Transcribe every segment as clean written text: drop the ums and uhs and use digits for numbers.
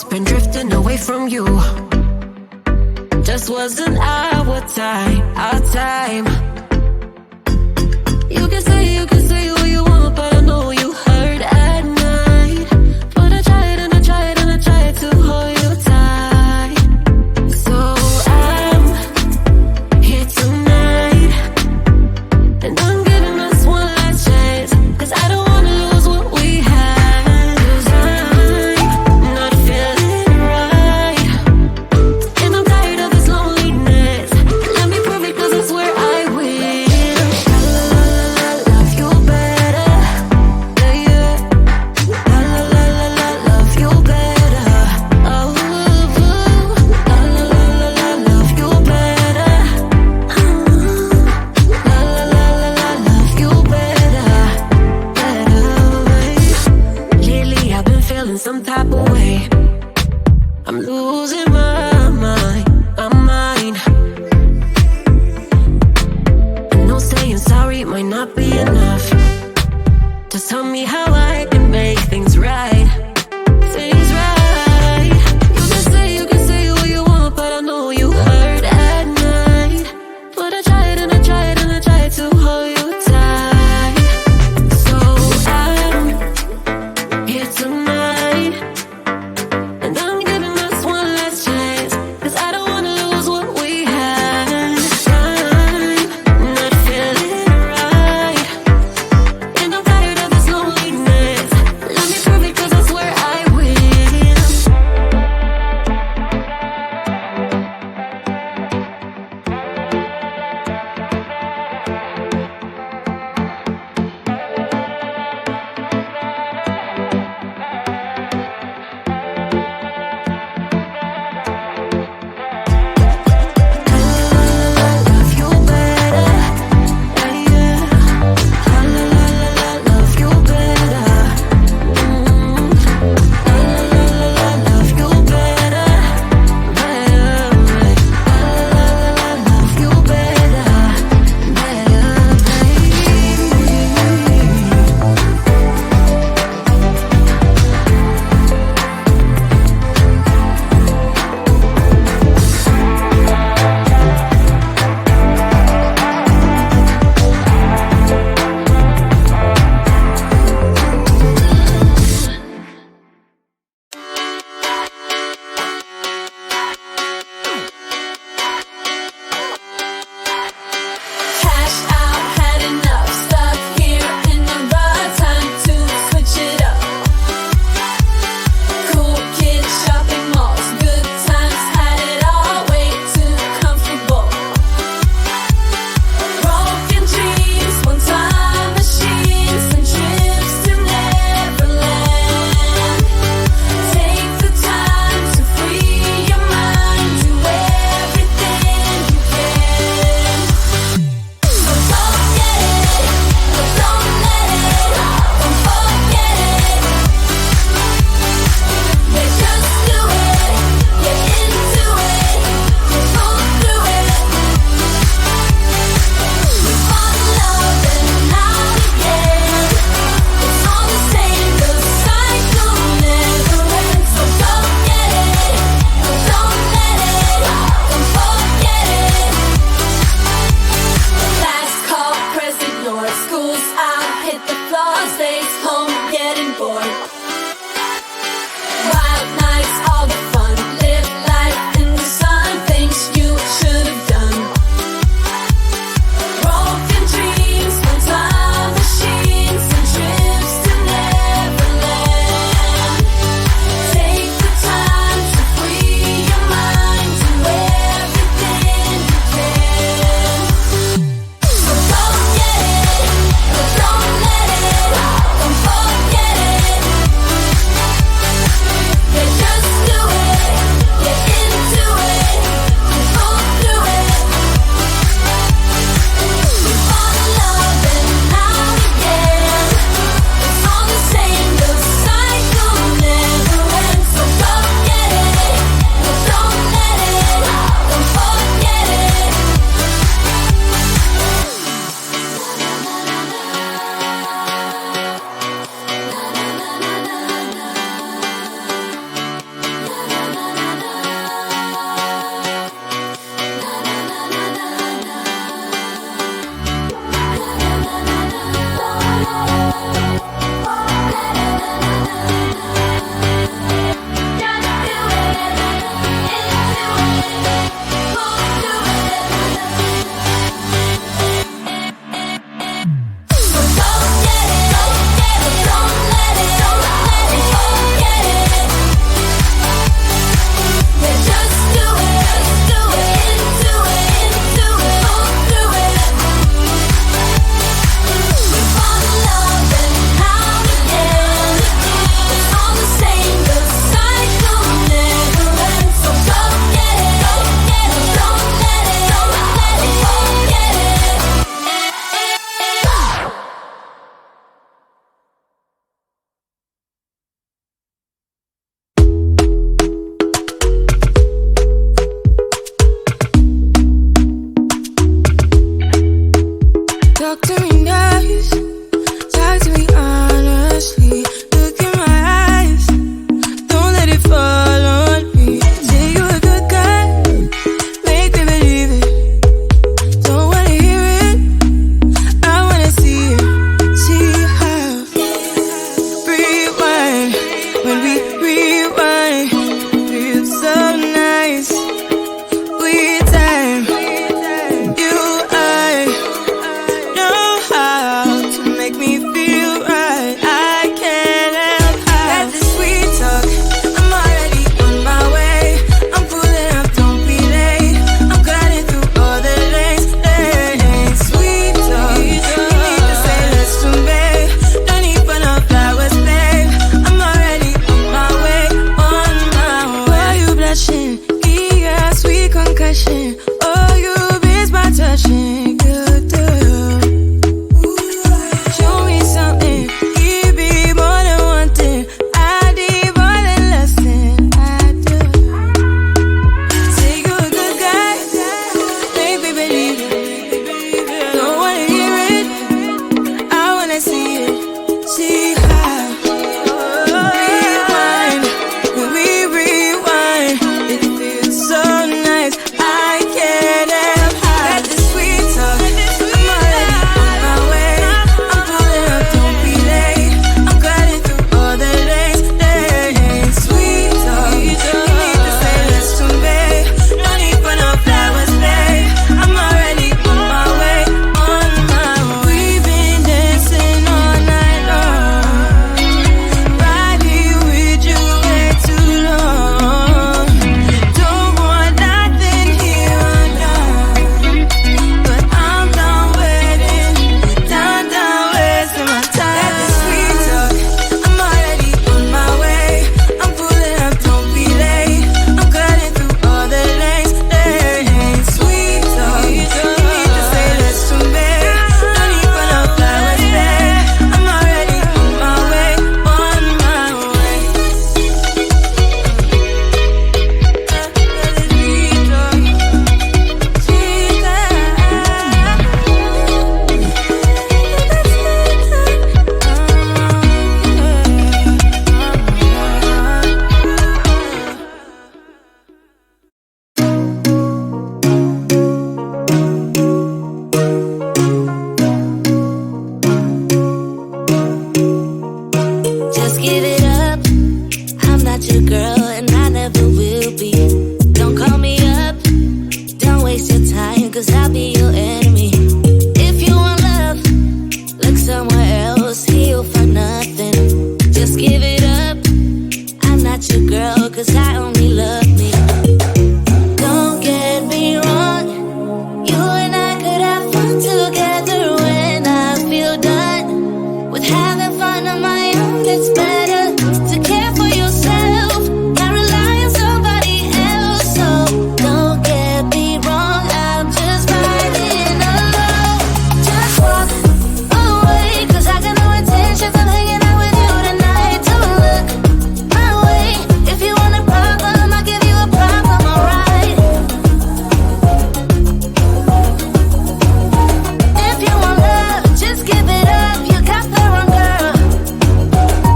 been drifting away from you. Just wasn't our time, our time. You can say what you want, but I know you hurt at night. But I tried and I tried and I tried to hold you tight. So I'm here tonight, and I'm giving us one last chance, 'cause I don't wanna lose what we had. 'Cause I'm not feeling right, and I'm tired of this loneliness. Let me prove it, 'cause I swear I will. Love you better, yeah, yeah. Love you better. Oh, love you better. Love you better, Lately I've been feeling some type of way. I'm losing my mind, my mind. I know saying sorry might not be enough. Just tell me how I can make things right, things right. You can say what you want, but I know you hurt at night. But I tried and I tried and I tried to hold you tight. So I'm here tonight, and I'm giving us one last chance, 'cause I don't wanna lose what we had. I'm not feeling right, and I'm tired of this loneliness.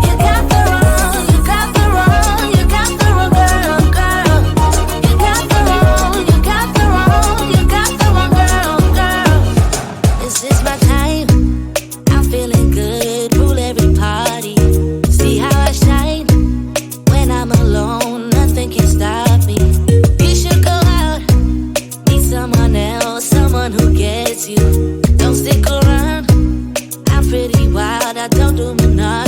You got do me not